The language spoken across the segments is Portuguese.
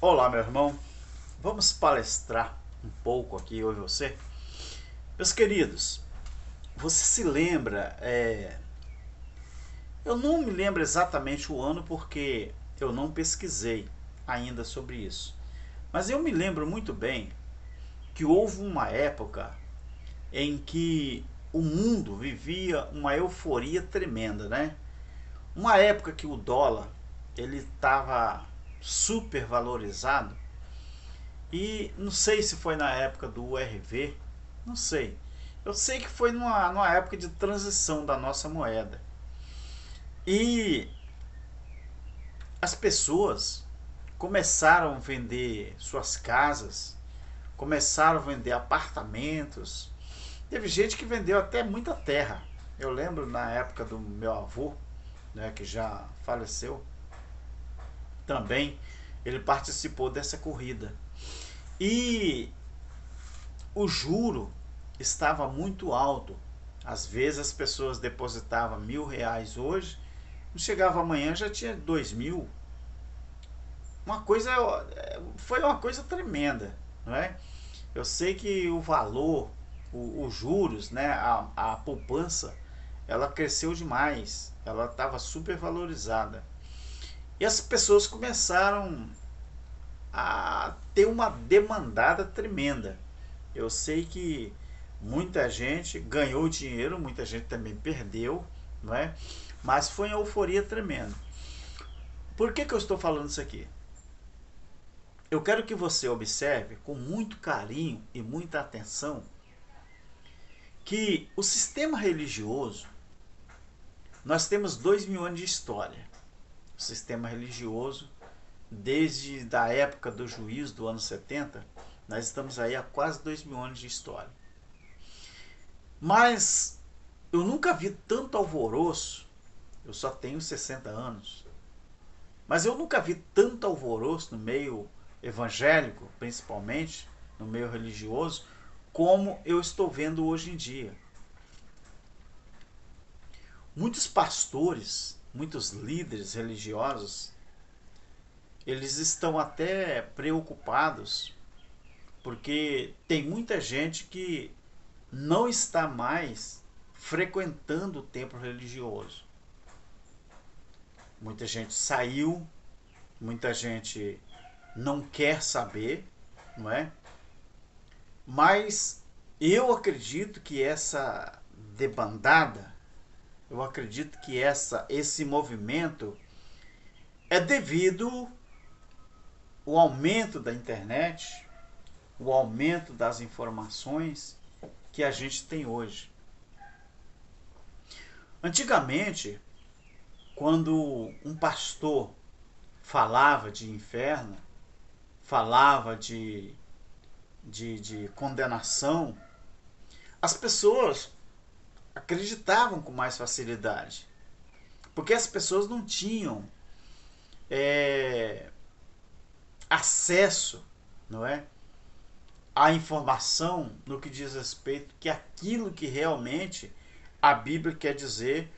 Olá, meu irmão. Vamos palestrar um pouco aqui, eu e você. Meus queridos, você se lembra? Eu não me lembro exatamente o ano porque eu não pesquisei ainda sobre isso. Mas eu me lembro muito bem que houve uma época em que o mundo vivia uma euforia tremenda, né? Uma época que o dólar ele estava super valorizado. E não sei se foi na época do URV, não sei. Eu sei que foi numa época de transição da nossa moeda. E as pessoas começaram a vender suas casas, começaram a vender apartamentos. Teve gente que vendeu até muita terra. Eu lembro na época do meu avô, né, que já faleceu, também ele participou dessa corrida. E o juro estava muito alto. Às vezes as pessoas depositavam R$ 1.000 hoje, não chegava amanhã já tinha 2.000. Uma coisa foi uma coisa tremenda, não é? Eu sei que o valor, os juros, né, a poupança, ela cresceu demais, ela estava super valorizada e as pessoas começaram a ter uma demandada tremenda. Eu sei que muita gente ganhou dinheiro, muita gente também perdeu, não é? Mas foi uma euforia tremenda. Por que eu estou falando isso aqui? Eu quero que você observe com muito carinho e muita atenção que o sistema religioso, nós temos 2.000 anos de história. O sistema religioso, desde a época do juízo do ano 70, nós estamos aí há quase 2.000 anos de história. Mas eu nunca vi tanto alvoroço. Eu só tenho 60 anos. Mas eu nunca vi tanto alvoroço no meio evangélico, principalmente, no meio religioso, como eu estou vendo hoje em dia. Muitos pastores, muitos líderes religiosos, eles estão até preocupados porque tem muita gente que não está mais frequentando o templo religioso. Muita gente saiu, muita gente não quer saber, não é? Mas eu acredito que essa debandada, eu acredito que esse movimento é devido ao aumento da internet, o aumento das informações que a gente tem hoje. Antigamente, quando um pastor falava de inferno, falava de condenação, as pessoas acreditavam com mais facilidade. Porque as pessoas não tinham é, acesso, não é, à informação no que diz respeito que aquilo que realmente a Bíblia quer dizer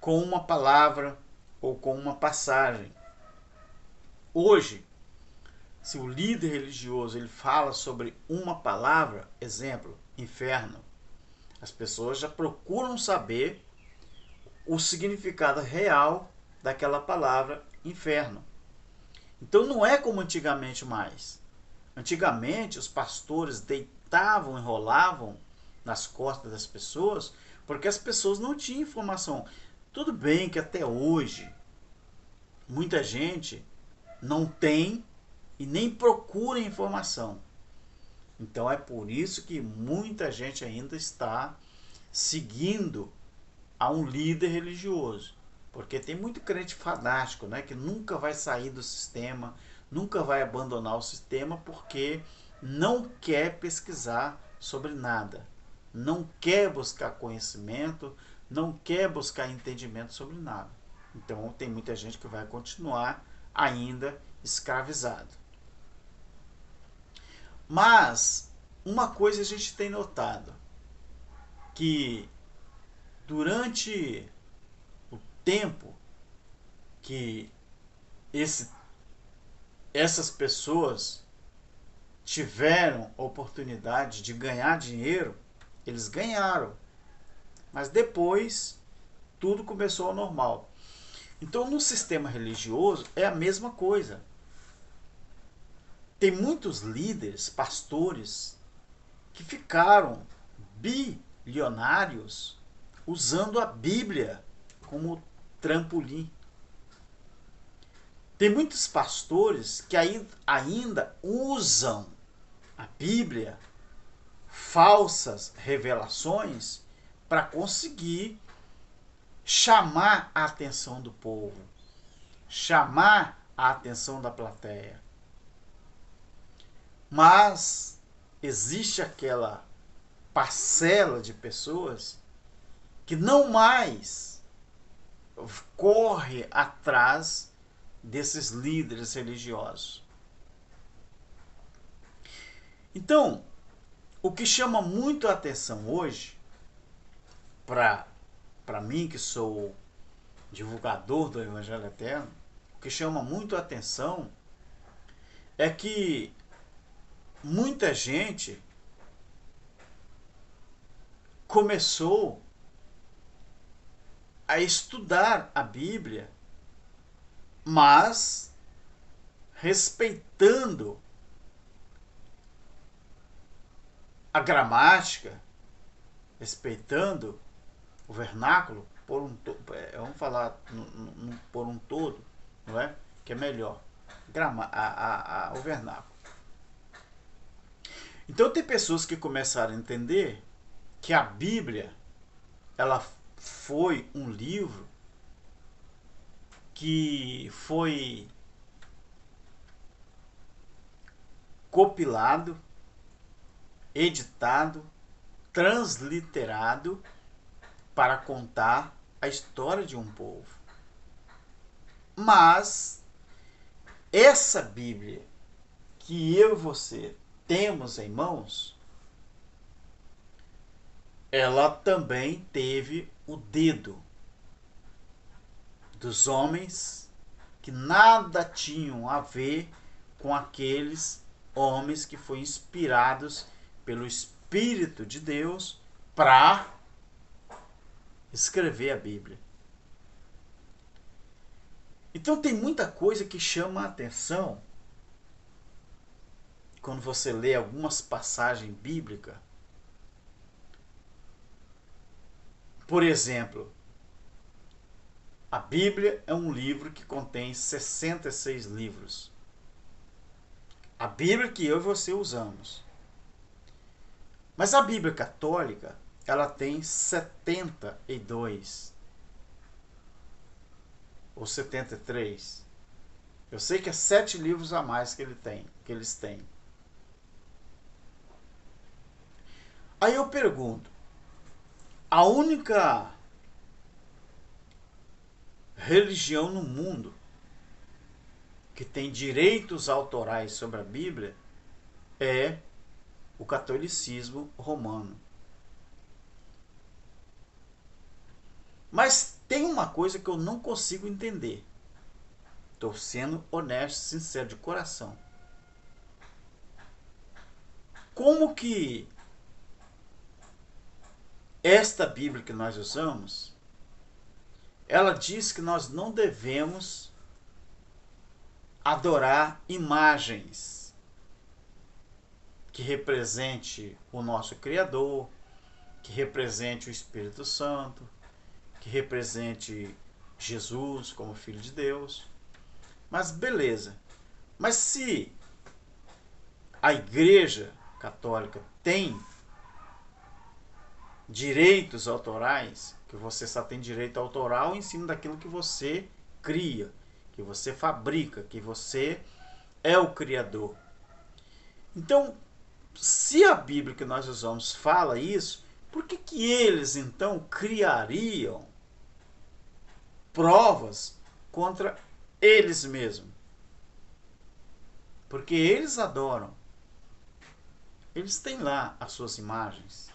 com uma palavra ou com uma passagem. Hoje, se o líder religioso ele fala sobre uma palavra, exemplo, inferno, as pessoas já procuram saber o significado real daquela palavra inferno. Então não é como antigamente mais. Antigamente os pastores deitavam, enrolavam nas costas das pessoas porque as pessoas não tinham informação. Tudo bem que até hoje muita gente não tem e nem procura informação. Então é por isso que muita gente ainda está seguindo a um líder religioso. Porque tem muito crente fanático, né, que nunca vai sair do sistema, nunca vai abandonar o sistema porque não quer pesquisar sobre nada, não quer buscar conhecimento, não quer buscar entendimento sobre nada. Então tem muita gente que vai continuar ainda escravizado. Mas uma coisa a gente tem notado, que durante o tempo que esse essas pessoas tiveram oportunidade de ganhar dinheiro, eles ganharam. Mas depois tudo começou ao normal. Então, no sistema religioso é a mesma coisa. Tem muitos líderes, pastores, que ficaram bilionários usando a Bíblia como trampolim. Tem muitos pastores que ainda usam a Bíblia, falsas revelações, para conseguir chamar a atenção do povo, chamar a atenção da plateia. Mas existe aquela parcela de pessoas que não mais corre atrás desses líderes religiosos. Então, o que chama muito a atenção hoje, para mim que sou divulgador do Evangelho Eterno, o que chama muito a atenção é que muita gente começou a estudar a Bíblia, mas respeitando a gramática, respeitando o vernáculo, vamos falar por um todo, não é? Que é melhor. O vernáculo. Então tem pessoas que começaram a entender que a Bíblia, ela foi um livro que foi compilado, editado, transliterado para contar a história de um povo. Mas essa Bíblia que eu e você temos em mãos, ela também teve o dedo dos homens que nada tinham a ver com aqueles homens que foram inspirados pelo Espírito de Deus para escrever a Bíblia. Então tem muita coisa que chama a atenção quando você lê algumas passagens bíblicas. Por exemplo, a Bíblia é um livro que contém 66 livros. A Bíblia que eu e você usamos. Mas a Bíblia católica, ela tem 72 ou 73. Eu sei que é 7 livros a mais que eles têm. Aí eu pergunto, a única religião no mundo que tem direitos autorais sobre a Bíblia é o catolicismo romano. Mas tem uma coisa que eu não consigo entender. Estou sendo honesto, sincero, de coração. Como que esta Bíblia que nós usamos, ela diz que nós não devemos adorar imagens que represente o nosso Criador, que represente o Espírito Santo, que represente Jesus como Filho de Deus. Mas beleza. Mas se a Igreja Católica tem direitos autorais, que você só tem direito autoral em cima daquilo que você cria, que você fabrica, que você é o criador. Então, se a Bíblia que nós usamos fala isso, por que eles então criariam provas contra eles mesmos? Porque eles adoram. Eles têm lá as suas imagens.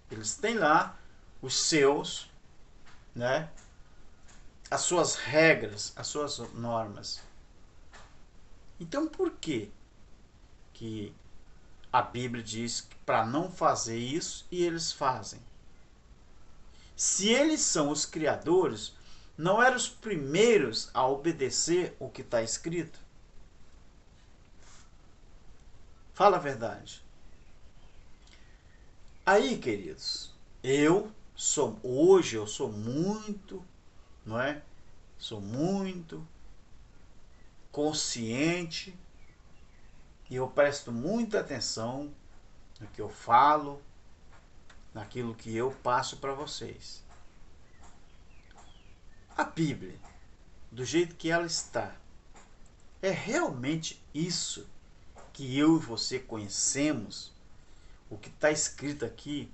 Eles têm lá os seus, né, as suas regras, as suas normas. Então por que a Bíblia diz para não fazer isso e eles fazem? Se eles são os criadores, não eram os primeiros a obedecer o que está escrito? Fala a verdade. Aí, queridos, hoje eu sou muito, não é? Sou muito consciente e eu presto muita atenção no que eu falo, naquilo que eu passo para vocês. A Bíblia, do jeito que ela está, é realmente isso que eu e você conhecemos? O que está escrito aqui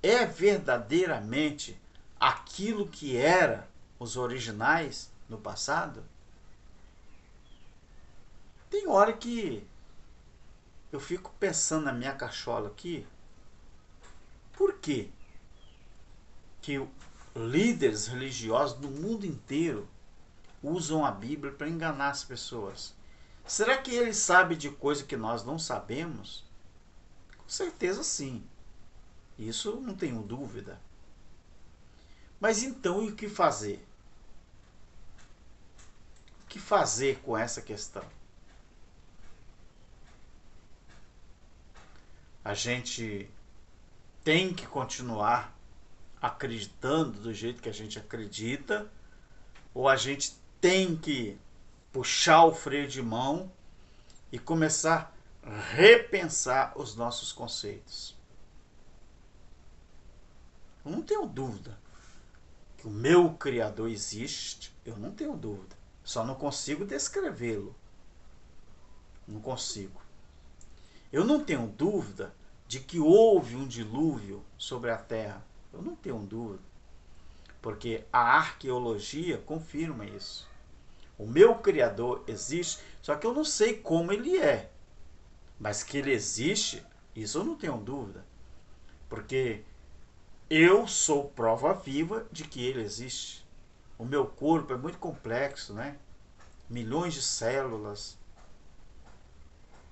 é verdadeiramente aquilo que era os originais no passado? Tem hora que eu fico pensando na minha cachola aqui, por quê que líderes religiosos do mundo inteiro usam a Bíblia para enganar as pessoas? Será que eles sabem de coisa que nós não sabemos? Com certeza sim. Isso não tenho dúvida. Mas então, e o que fazer? O que fazer com essa questão? A gente tem que continuar acreditando do jeito que a gente acredita, ou a gente tem que puxar o freio de mão e começar a repensar os nossos conceitos? Eu não tenho dúvida que o meu Criador existe, eu não tenho dúvida. Só não consigo descrevê-lo. Não consigo. Eu não tenho dúvida de que houve um dilúvio sobre a Terra. Eu não tenho dúvida. Porque a arqueologia confirma isso. O meu Criador existe, só que eu não sei como ele é. Mas que ele existe, isso eu não tenho dúvida. Porque eu sou prova viva de que ele existe. O meu corpo é muito complexo, né? Milhões de células,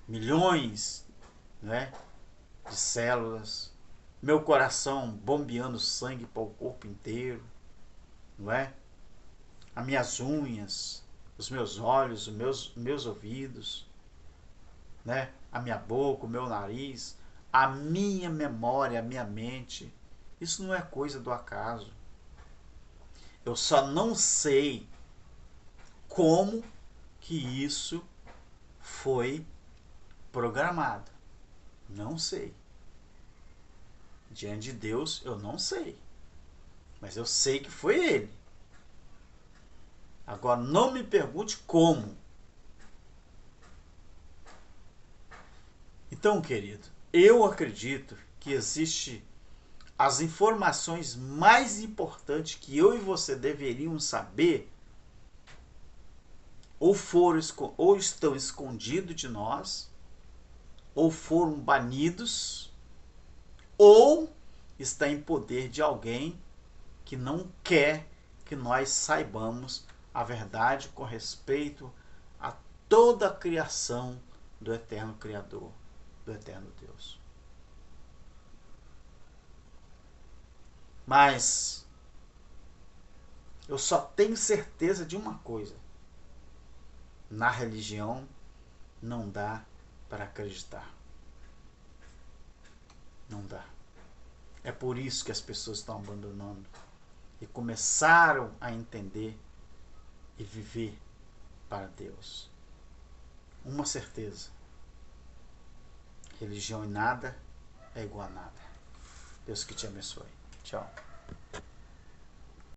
milhões, né, de células. Meu coração bombeando sangue para o corpo inteiro, não é? As minhas unhas, os meus olhos, os meus ouvidos, né? A minha boca, o meu nariz, a minha memória, a minha mente. Isso não é coisa do acaso. Eu só não sei como que isso foi programado. Não sei. Diante de Deus, eu não sei. Mas eu sei que foi ele. Agora, não me pergunte como. Então, querido, eu acredito que existe as informações mais importantes que eu e você deveriam saber, ou estão escondidos de nós, ou foram banidos, ou está em poder de alguém que não quer que nós saibamos a verdade com respeito a toda a criação do eterno Criador, do eterno Deus. Mas eu só tenho certeza de uma coisa: na religião não dá para acreditar. Não dá. É por isso que as pessoas estão abandonando e começaram a entender e viver para Deus. Uma certeza: religião em nada é igual a nada. Deus que te abençoe. Tchau.